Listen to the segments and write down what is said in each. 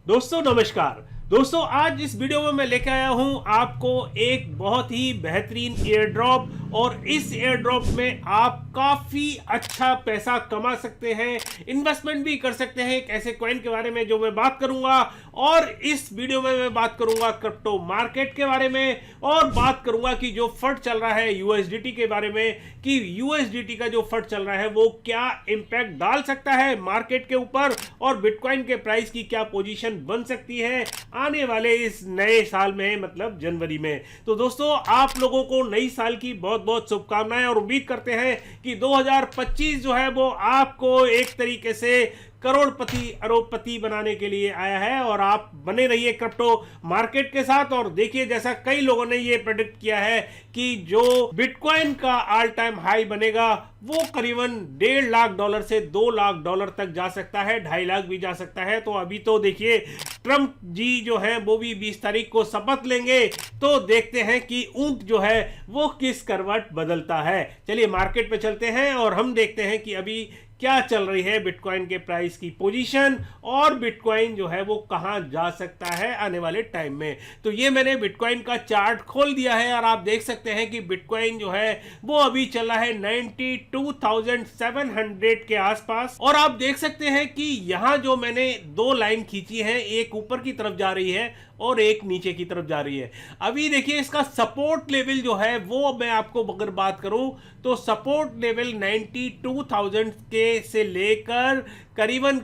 दोस्तों नमस्कार। दोस्तों आज इस वीडियो में मैं लेके आया हूं आपको एक बहुत ही बेहतरीन एयर ड्रॉप, और इस एयर ड्रॉप में आप काफ़ी अच्छा पैसा कमा सकते हैं, इन्वेस्टमेंट भी कर सकते हैं एक ऐसे कॉइन के बारे में जो मैं बात करूंगा। और इस वीडियो में मैं बात करूंगा क्रिप्टो मार्केट के बारे में, और बात करूंगा कि जो फंड चल रहा है यूएसडीटी के बारे में, कि यूएसडीटी का जो फंड चल रहा है वो क्या इंपैक्ट डाल सकता है मार्केट के ऊपर, और बिटकॉइन के प्राइस की क्या पोजीशन बन सकती है आने वाले इस नए साल में, मतलब जनवरी में। तो दोस्तों आप लोगों को नई साल की बहुत बहुत शुभकामनाएं, और उम्मीद करते हैं कि 2025 जो है वो आपको एक तरीके से करोड़पति अरबपति बनाने के लिए आया है। और आप बने रहिए क्रिप्टो मार्केट के साथ। और देखिए, जैसा कई लोगों ने ये प्रेडिक्ट किया है कि जो बिटकॉइन का ऑल टाइम हाई बनेगा वो करीबन $1.5 से $2 तक जा सकता है, 2.5 लाख भी जा सकता है। तो अभी तो देखिए ट्रंप जी जो है वो भी 20 तारीख को शपथ लेंगे, तो देखते हैं कि ऊंट जो है वो किस करवट बदलता है। चलिए मार्केट पे चलते हैं और हम देखते हैं कि अभी क्या चल रही है बिटकॉइन के प्राइस की पोजीशन, और बिटकॉइन जो है वो कहां जा सकता है आने वाले टाइम में। तो ये मैंने बिटकॉइन का चार्ट खोल दिया है और आप देख सकते हैं कि बिटकॉइन जो है वो अभी चल रहा है 92,700 के आसपास। और आप देख सकते हैं कि यहां जो मैंने दो लाइन खींची है, एक ऊपर की तरफ जा रही है और एक नीचे की तरफ जा रही है। अभी देखिए इसका सपोर्ट लेवल जो है वो मैं आपको अगर बात करूं तो सपोर्ट लेवल 92,000 के से लेकर करीबन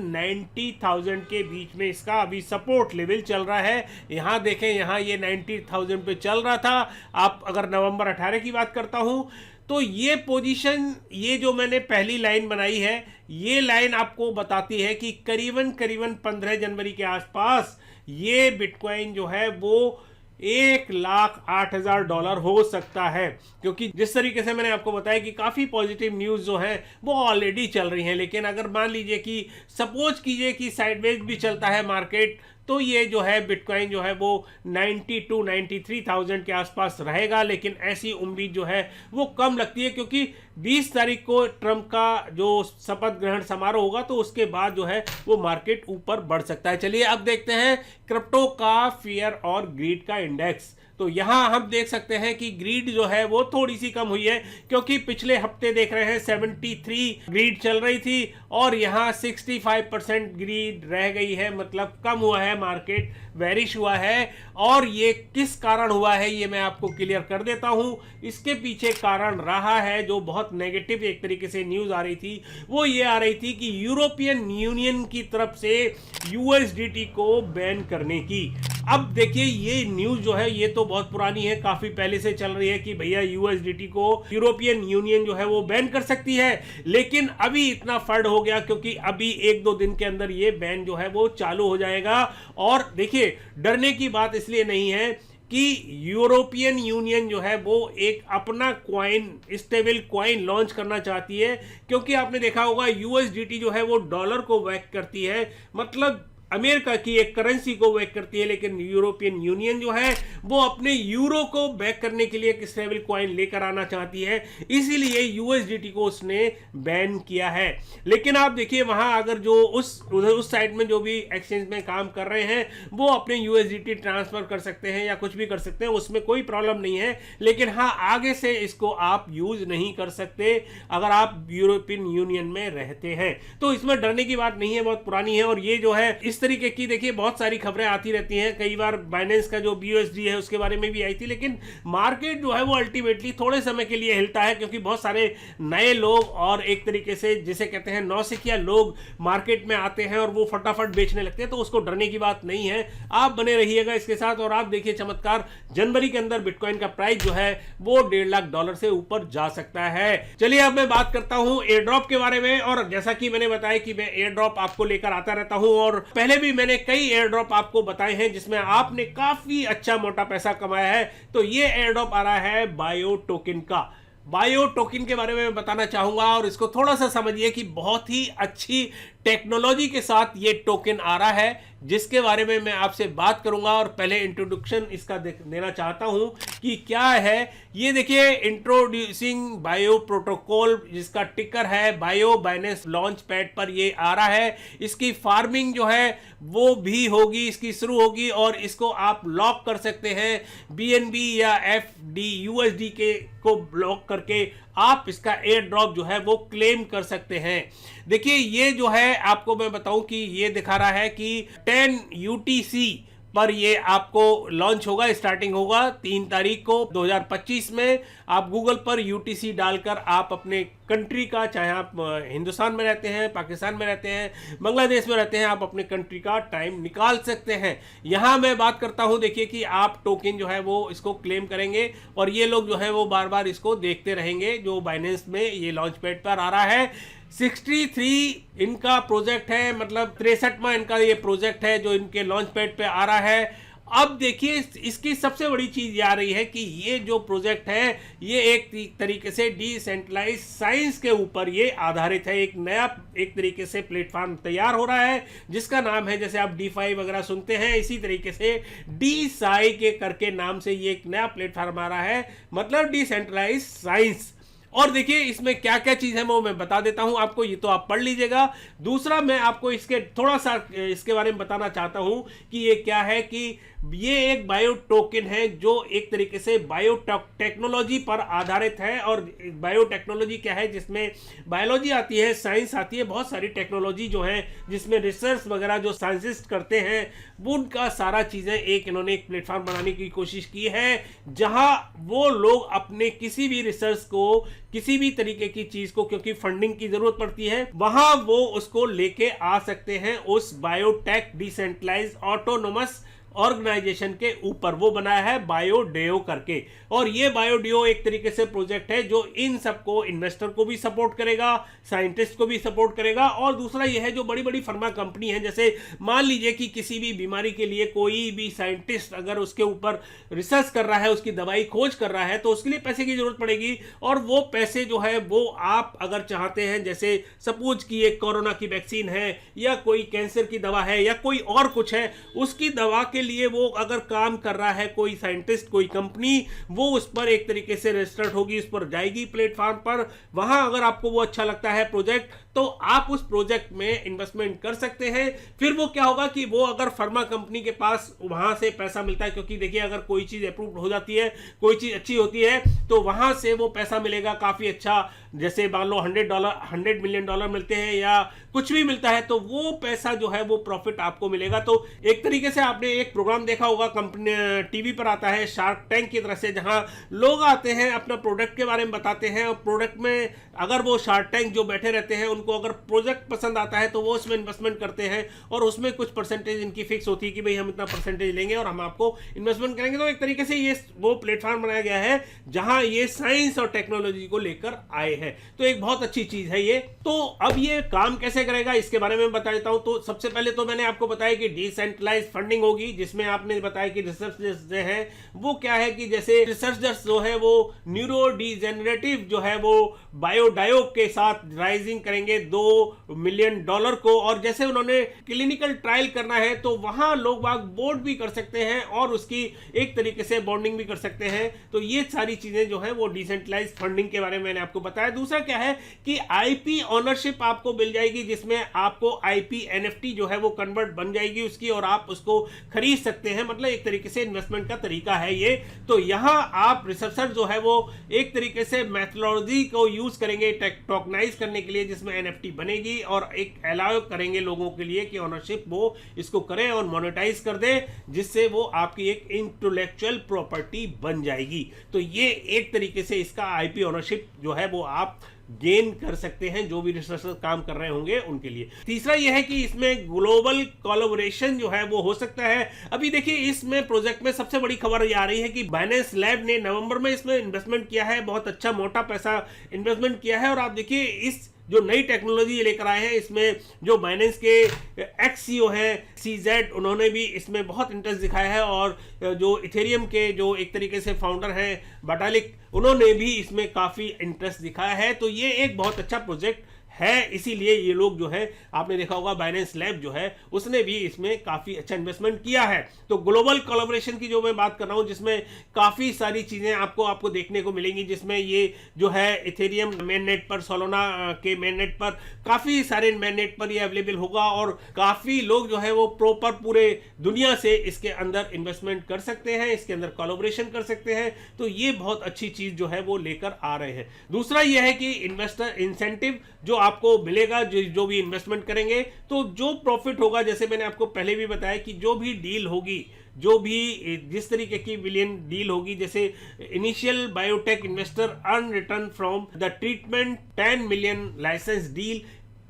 90,000 के बीच में इसका अभी सपोर्ट लेवल चल रहा है। यहां देखें, यहां ये 90,000 पे चल रहा था। आप अगर नवंबर 18 की बात करता हूं तो ये पोजीशन, ये जो मैंने पहली लाइन बनाई है, ये लाइन आपको बताती है कि करीबन 15 जनवरी के आसपास ये बिटकॉइन जो है वो $1,08,000 हो सकता है। क्योंकि जिस तरीके से मैंने आपको बताया कि काफ़ी पॉजिटिव न्यूज़ जो है वो ऑलरेडी चल रही हैं, लेकिन अगर मान लीजिए कि सपोज कीजिए कि साइडवेज भी चलता है मार्केट, तो ये जो है बिटकॉइन जो है वो 92-93,000 के आसपास रहेगा। लेकिन ऐसी उम्मीद जो है वो कम लगती है, क्योंकि 20 तारीख को ट्रंप का जो शपथ ग्रहण समारोह होगा तो उसके बाद जो है वो मार्केट ऊपर बढ़ सकता है। चलिए अब देखते हैं क्रिप्टो का फियर और ग्रीड का इंडेक्स। तो यहां हम देख सकते हैं कि ग्रीड जो है वो थोड़ी सी कम हुई है, क्योंकि पिछले हफ्ते देख रहे हैं 73 ग्रीड चल रही थी और यहां 65% ग्रीड रह गई है, मतलब कम हुआ है, मार्केट वैरिश हुआ है। और ये किस कारण हुआ है ये मैं आपको क्लियर कर देता हूं। इसके पीछे कारण रहा है जो बहुत नेगेटिव एक तरीके से न्यूज आ रही थी, वो ये आ रही थी कि यूरोपियन यूनियन की तरफ से यूएसडीटी को बैन करने की। अब देखिए ये न्यूज जो है ये तो बहुत पुरानी है, काफी पहले से चल रही है कि भैया यूएसडीटी को यूरोपियन यूनियन जो है वो बैन कर सकती है। लेकिन अभी इतना फर्ड हो गया क्योंकि अभी 1-2 दिन के अंदर ये बैन जो है वो चालू हो जाएगा। और देखिए डरने की बात इसलिए नहीं है कि यूरोपियन यूनियन जो है वो एक अपना कॉइन, स्टेबल कॉइन लॉन्च करना चाहती है, क्योंकि आपने देखा होगा यूएसडीटी जो है वो डॉलर को बैक करती है, मतलब अमेरिका की एक करेंसी को बैक करती है। लेकिन यूरोपियन यूनियन जो है वो अपने यूरो को बैक करने के लिए एक स्टेबल कॉइन लेकर आना चाहती है, इसीलिए यूएसडीटी को उसने बैन किया है। लेकिन आप देखिए वहां अगर जो उस साइड में जो भी एक्सचेंज में काम कर रहे हैं वो अपने यूएसडीटी ट्रांसफर कर सकते हैं या कुछ भी कर सकते हैं, उसमें कोई प्रॉब्लम नहीं है। लेकिन हाँ, आगे से इसको आप यूज नहीं कर सकते अगर आप यूरोपियन यूनियन में रहते हैं। तो इसमें डरने की बात नहीं है, बहुत पुरानी है। और ये जो है इस तरीके की देखिए बहुत सारी खबरें आती रहती हैं, कई बार बाइनेंस का जो BUSD है उसके बारे में भी आई थी। लेकिन मार्केट जो है वो अल्टीमेटली थोड़े समय के लिए हिलता है, क्योंकि बहुत सारे नए लोग और एक तरीके से जिसे कहते हैं नौसिखिया लोग मार्केट में आते हैं और वो फटाफट बेचने लगते हैं। तो उसको डरने की बात नहीं है, आप बने रहिएगा इसके साथ। और आप देखिए चमत्कार, जनवरी के अंदर बिटकॉइन का प्राइस जो है वो $1.5 से ऊपर जा सकता है। चलिए अब मैं बात करता हूं एयर ड्रॉप के बारे में। और जैसा कि मैंने बताया कि मैं एयर ड्रॉप आपको लेकर आता रहता हूं, और पहले भी मैंने कई एयर ड्रॉप आपको बताए हैं जिसमें आपने काफी अच्छा मोटा पैसा कमाया है। तो ये एयर ड्रॉप आ रहा है बायो टोकन का। बायो टोकन के बारे में बताना चाहूंगा, और इसको थोड़ा सा समझिए कि बहुत ही अच्छी टेक्नोलॉजी के साथ ये टोकन आ रहा है, जिसके बारे में मैं आपसे बात करूंगा। और पहले इंट्रोडक्शन इसका देना चाहता हूं कि क्या है ये। देखिए, इंट्रोड्यूसिंग बायो प्रोटोकॉल, जिसका टिकर है बायो बाइनेंस लॉन्च पैड पर ये आ रहा है। इसकी फार्मिंग जो है वो भी होगी, इसकी शुरू होगी, और इसको आप लॉक कर सकते हैं BNB या FDUSD के को ब्लॉक करके आप इसका एयर ड्रॉप जो है वो क्लेम कर सकते हैं। देखिए, ये जो है आपको मैं बताऊं कि ये दिखा रहा है कि 10 UTC पर ये आपको लॉन्च होगा, स्टार्टिंग होगा 3 तारीख को 2025 में। आप गूगल पर UTC डालकर आप अपने कंट्री का, चाहे आप हिंदुस्तान में रहते हैं, पाकिस्तान में रहते हैं, बांग्लादेश में रहते हैं, आप अपने कंट्री का टाइम निकाल सकते हैं। यहाँ मैं बात करता हूँ, देखिए कि आप टोकन जो है वो इसको क्लेम करेंगे और ये लोग जो है वो बार बार इसको देखते रहेंगे। जो बाइनेंस में ये लॉन्च पैड पर आ रहा है, 63 इनका प्रोजेक्ट है, मतलब 63वां इनका ये प्रोजेक्ट है जो इनके लॉन्च पैड पे आ रहा है। अब देखिए, इसकी सबसे बड़ी चीज ये आ रही है कि ये जो प्रोजेक्ट है ये एक तरीके से डिसेंट्रलाइज साइंस के ऊपर ये आधारित है। एक नया एक तरीके से प्लेटफॉर्म तैयार हो रहा है जिसका नाम है, जैसे आप DeFi वगैरह सुनते हैं, इसी तरीके से DeSci के करके नाम से ये एक नया प्लेटफॉर्म आ रहा है, मतलब डिसेंट्रलाइज साइंस। और देखिए, इसमें क्या क्या चीज है वो मैं बता देता हूं आपको, ये तो आप पढ़ लीजिएगा। दूसरा, मैं आपको इसके थोड़ा सा इसके बारे में बताना चाहता हूं कि ये क्या है, कि ये एक बायो टोकन है जो एक तरीके से बायो टेक्नोलॉजी पर आधारित है। और बायो टेक्नोलॉजी क्या है, जिसमें बायोलॉजी आती है, साइंस आती है, बहुत सारी टेक्नोलॉजी जो है जिसमें रिसर्च वगैरह जो साइंटिस्ट करते हैं उनका सारा चीजें एक इन्होंने एक प्लेटफॉर्म बनाने की कोशिश की है, जहां वो लोग अपने किसी भी रिसर्च को, किसी भी तरीके की चीज को, क्योंकि फंडिंग की जरूरत पड़ती है, वहां वो उसको लेके आ सकते हैं उस बायोटेक डिसेंट्रलाइज ऑटोनोमस ऑर्गेनाइजेशन के ऊपर। वो बनाया है बायोडेओ करके। और ये बायोडेओ एक तरीके से प्रोजेक्ट है जो इन सबको, इन्वेस्टर को भी सपोर्ट करेगा, साइंटिस्ट को भी सपोर्ट करेगा। और दूसरा ये है, जो बड़ी बड़ी फार्मा कंपनी है, जैसे मान लीजिए कि किसी भी बीमारी के लिए कोई भी साइंटिस्ट अगर उसके ऊपर रिसर्च कर रहा है, उसकी दवाई खोज कर रहा है, तो उसके लिए पैसे की जरूरत पड़ेगी। और वो पैसे जो है वो आप अगर चाहते हैं, जैसे सपोज कि एक कोरोना की वैक्सीन है या कोई कैंसर की दवा है या कोई और कुछ है, उसकी दवा के लिए वो अगर काम कर रहा है कोई साइंटिस्ट, कोई कंपनी, वो उस पर एक तरीके से रजिस्टर्ड होगी, उस पर जाएगी प्लेटफॉर्म पर। वहां अगर आपको वो अच्छा लगता है प्रोजेक्ट, तो आप उस प्रोजेक्ट में इन्वेस्टमेंट कर सकते हैं। फिर वो क्या होगा कि वो अगर फार्मा कंपनी के पास वहां से पैसा मिलता है, क्योंकि देखिए अगर कोई चीज अप्रूव हो जाती है, कोई चीज अच्छी होती है, तो वहां से वो पैसा मिलेगा काफी अच्छा। जैसे मान लो $100 मिलियन मिलते हैं या कुछ भी मिलता है, तो वो पैसा जो है वो प्रॉफिट आपको मिलेगा। तो एक तरीके से आपने एक प्रोग्राम देखा होगा, कंपनी टीवी पर आता है शार्क टैंक की तरह से, जहां लोग आते हैं अपना प्रोडक्ट के बारे में बताते हैं, और प्रोडक्ट में अगर वो शार्क टैंक जो बैठे रहते हैं उनको अगर प्रोजेक्ट पसंद आता है तो वो उसमें इन्वेस्टमेंट करते हैं, और उसमें कुछ परसेंटेज इनकी फिक्स होती है कि भाई हम इतना परसेंटेज लेंगे और हम आपको इन्वेस्टमेंट करेंगे। तो एक तरीके से ये वो प्लेटफॉर्म बनाया गया है जहां ये साइंस और टेक्नोलॉजी को लेकर आए हैं। तो एक बहुत अच्छी चीज है ये। तो अब ये काम कैसे करेगा इसके बारे में बता देता हूं। तो सबसे पहले तो मैंने आपको बताया कि डिसेंट्रलाइज फंडिंग होगी, जिसमें आपने बताया कि रिसर्चर्स जो है वो क्या है, कि जैसे रिसर्चर्स जो है वो न्यूरो डिजेनरेटिव जो है वो बायोडायो के साथ राइजिंग करेंगे $2 मिलियन को। और जैसे उन्होंने क्लिनिकल ट्रायल करना है तो वहां लोग बाग बोर्ड भी कर सकते हैं और उसकी एक तरीके से बॉन्डिंग भी कर सकते हैं। तो ये सारी चीजें जो है वो डिसेंट्रलाइज फंडिंग के बारे में मैंने आपको बताया। दूसरा क्या है कि IP ऑनरशिप आपको मिल जाएगी, जिसमें आपको IP NFT जो है वो कन्वर्ट बन जाएगी उसकी, और आप उसको खरीद सकते हैं। मतलब एक तरीके से इन्वेस्टमेंट का तरीका है ये। तो यहां आप रिसर्चर जो है वो एक तरीके से मेथोडोलॉजी को यूज करेंगे टोकनाइज करने के लिए, जिसमें NFT बनेगी, और एक अलाउ करेंगे लोगों के लिए कि ऑनरशिप वो इसको करें और मोनेटाइज कर दे, जिससे वो आपकी एक इंटेलेक्चुअल प्रॉपर्टी बन जाएगी। तो ये एक तरीके से इसका IP ऑनरशिप जो है वो आप गेन कर सकते हैं, जो भी रिसर्चर काम कर रहे होंगे उनके लिए। तीसरा यह है कि इसमें ग्लोबल कोलैबोरेशन जो है वो हो सकता है। अभी देखिए, इसमें प्रोजेक्ट में सबसे बड़ी खबर ये आ रही है कि बाइनेंस लैब ने नवंबर में इसमें इन्वेस्टमेंट किया है, बहुत अच्छा मोटा पैसा इन्वेस्टमेंट किया है। और आप देखिए, इस जो नई टेक्नोलॉजी लेकर आए हैं, इसमें जो बाइनेंस के एक्स CEO हैं CZ, उन्होंने भी इसमें बहुत इंटरेस्ट दिखाया है। और जो इथेरियम के जो एक तरीके से फाउंडर हैं Vitalik, उन्होंने भी इसमें काफ़ी इंटरेस्ट दिखाया है। तो ये एक बहुत अच्छा प्रोजेक्ट है, इसीलिए ये लोग जो है आपने देखा होगा बाइनेंस लैब जो है उसने भी इसमें काफ़ी अच्छा इन्वेस्टमेंट किया है। तो ग्लोबल कोलैबोरेशन की जो मैं बात कर रहा हूँ, जिसमें काफ़ी सारी चीज़ें आपको देखने को मिलेंगी, जिसमें ये जो है इथेरियम मेन नेट पर, सोलोना के मेन नेट पर, काफ़ी सारे मेन नेट पर ये अवेलेबल होगा और काफ़ी लोग जो है वो प्रॉपर पूरे दुनिया से इसके अंदर इन्वेस्टमेंट कर सकते हैं, इसके अंदर कोलैबोरेशन कर सकते हैं। तो ये बहुत अच्छी चीज़ जो है वो लेकर आ रहे हैं। दूसरा ये है कि इन्वेस्टर इंसेंटिव जो आपको मिलेगा, जो भी इन्वेस्टमेंट करेंगे, तो जो प्रॉफिट होगा, जैसे मैंने आपको पहले भी बताया कि जो भी डील होगी, जो भी जिस तरीके की बिलियन डील होगी, जैसे initial biotech investor earn return from the treatment 10 million licence deal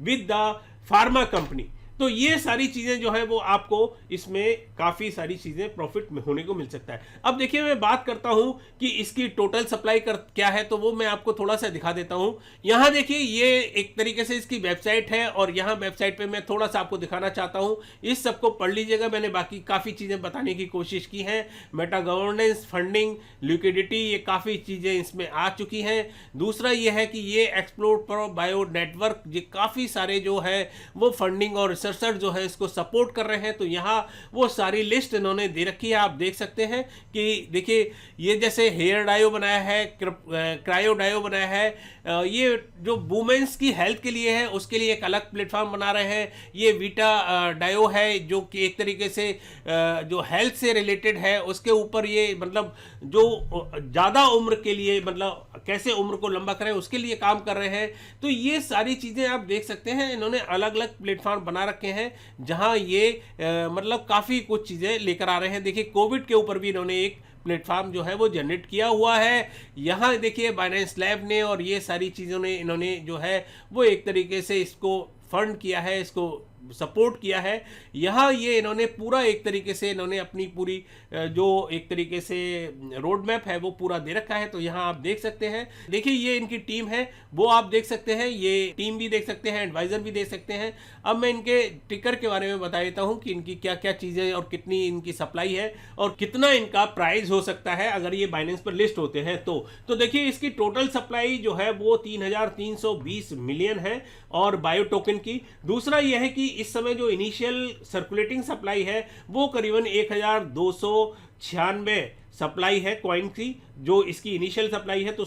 with the pharma company, तो ये सारी चीज़ें जो है वो आपको इसमें काफ़ी सारी चीज़ें प्रॉफिट में होने को मिल सकता है। अब देखिए, मैं बात करता हूँ कि इसकी टोटल सप्लाई क्या है, तो वो मैं आपको थोड़ा सा दिखा देता हूँ। यहाँ देखिए, ये एक तरीके से इसकी वेबसाइट है और यहाँ वेबसाइट पे मैं थोड़ा सा आपको दिखाना चाहता हूँ। इस सबको पढ़ लीजिएगा, मैंने बाकी काफ़ी चीज़ें बताने की कोशिश की हैं। मेटा गवर्नेंस, फंडिंग, लिक्विडिटी, ये काफ़ी चीज़ें इसमें आ चुकी हैं। दूसरा ये है कि ये एक्सप्लोर प्रो बायो नेटवर्क, ये काफ़ी सारे जो है वो फंडिंग और रिसर्चर जो है इसको सपोर्ट कर रहे हैं। तो यहाँ वो सारी लिस्ट इन्होंने दे रखी है, आप देख सकते हैं कि देखिए, ये जैसे हेयर डायो बनाया है, क्रायो डायो बनाया है, ये जो वुमेन्स की हेल्थ के लिए है उसके लिए एक अलग प्लेटफॉर्म बना रहे हैं। ये वीटा डायो है जो कि एक तरीके से जो हेल्थ से रिलेटेड है, उसके ऊपर ये मतलब जो ज़्यादा उम्र के लिए, मतलब कैसे उम्र को लंबा करें उसके लिए काम कर रहे हैं। तो ये सारी चीज़ें आप देख सकते हैं, इन्होंने अलग अलग प्लेटफॉर्म बना रखे हैं जहां ये मतलब काफ़ी कुछ चीज़ें लेकर आ रहे हैं। देखिए, कोविड के ऊपर भी इन्होंने एक प्लेटफॉर्म जो है वो जनरेट किया हुआ है। यहाँ देखिए, बाइनेंस लैब ने और ये सारी चीज़ों ने इन्होंने जो है वो एक तरीके से इसको फंड किया है, इसको सपोर्ट किया है। यहाँ ये इन्होंने पूरा एक तरीके से इन्होंने अपनी पूरी जो एक तरीके से रोड मैप है वो पूरा दे रखा है। तो यहाँ आप देख सकते हैं, देखिए ये इनकी टीम है, वो आप देख सकते हैं, ये टीम भी देख सकते हैं, एडवाइज़र भी देख सकते हैं। अब मैं इनके टिकर के बारे में बता देता हूँ कि इनकी क्या क्या चीज़ें और कितनी इनकी सप्लाई है और कितना इनका प्राइस हो सकता है अगर ये बाइनेंस पर लिस्ट होते हैं। तो देखिए, इसकी टोटल सप्लाई जो है वो 3,320 मिलियन है और बायो टोकन की। दूसरा यह है कि इस समय जो इनिशियल सर्कुलेटिंग सप्लाई है वो करीबन 1,296 सप्लाई है कॉइन की, जो इसकी इनिशियल सप्लाई है। तो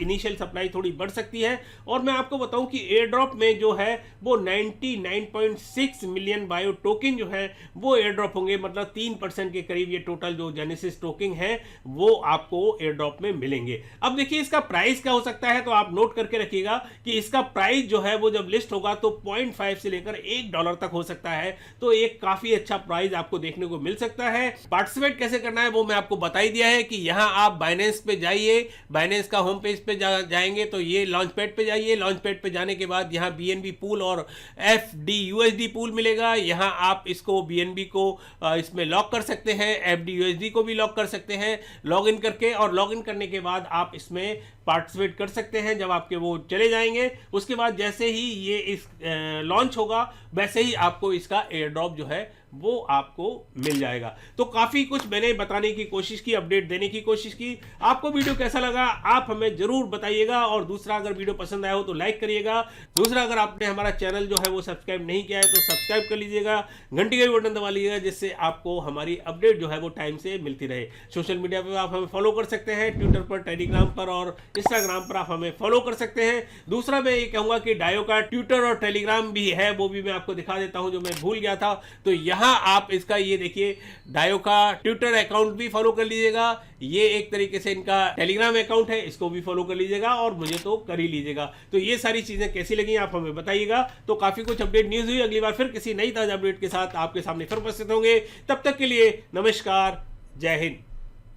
इनिशियल सप्लाई थोड़ी बढ़ सकती है। और मैं आपको बताऊं कि एयर ड्रॉप में जो है वो 99.6 मिलियन बायो टोकन जो है वो एयर ड्रॉप होंगे, मतलब 3% के करीब ये टोटल जो जेनेसिस टोकन है वो आपको एयर ड्रॉप में मिलेंगे। अब देखिए, इसका प्राइस क्या हो सकता है, तो आप नोट करके रखिएगा कि इसका प्राइस जो है वो जब लिस्ट होगा तो 0.5 से लेकर $1 तक हो सकता है। तो एक काफी अच्छा प्राइस आपको देखने को मिल सकता है। पार्टिसिपेट कैसे करना है वो मैं आपको बता ही दिया है कि यहाँ आप बाइनेंस पे जाइए, बाइनेंस का होम पेज पे जाएंगे तो ये लॉन्च पैड पे जाइए। लॉन्च पैड पे जाने के बाद यहाँ BNB पूल और FDUSD पूल मिलेगा। यहाँ आप इसको BNB को इसमें लॉक कर सकते हैं, FDUSD को भी लॉक कर सकते हैं लॉगिन करके, और लॉगिन करने के बाद आप इसमें पार्टिसिपेट कर सकते हैं। जब आपके वो चले जाएंगे उसके बाद जैसे ही ये इस लॉन्च होगा वैसे ही आपको इसका एयर ड्रॉप जो है वो आपको मिल जाएगा। तो काफ़ी कुछ मैंने बताने की कोशिश की, अपडेट देने की कोशिश की। आपको वीडियो कैसा लगा आप हमें ज़रूर बताइएगा। और दूसरा, अगर वीडियो पसंद आया हो तो लाइक करिएगा। दूसरा, अगर आपने हमारा चैनल जो है वो सब्सक्राइब नहीं किया है तो सब्सक्राइब कर लीजिएगा, घंटी का भी बटन दबा लीजिएगा, जिससे आपको हमारी अपडेट जो है वो टाइम से मिलती रहे। सोशल मीडिया पर आप हमें फॉलो कर सकते हैं, ट्विटर पर, टेलीग्राम पर और इंस्टाग्राम पर आप हमें फॉलो कर सकते हैं। दूसरा, मैं ये कहूँगा कि डायो का ट्विटर और टेलीग्राम भी है, वो भी मैं आपको दिखा देता हूँ, जो मैं भूल गया था। तो यहाँ आप इसका ये देखिए, डायो का ट्विटर अकाउंट भी फॉलो कर लीजिएगा। ये एक तरीके से इनका टेलीग्राम अकाउंट है, इसको भी फॉलो कर लीजिएगा और मुझे तो कर ही लीजिएगा। तो ये सारी चीजें कैसी लगी आप हमें बताइएगा। तो काफी कुछ अपडेट न्यूज हुई, अगली बार फिर किसी नई ताजा अपडेट के साथ आपके सामने फिर उपस्थित होंगे। तब तक के लिए नमस्कार, जय हिंद।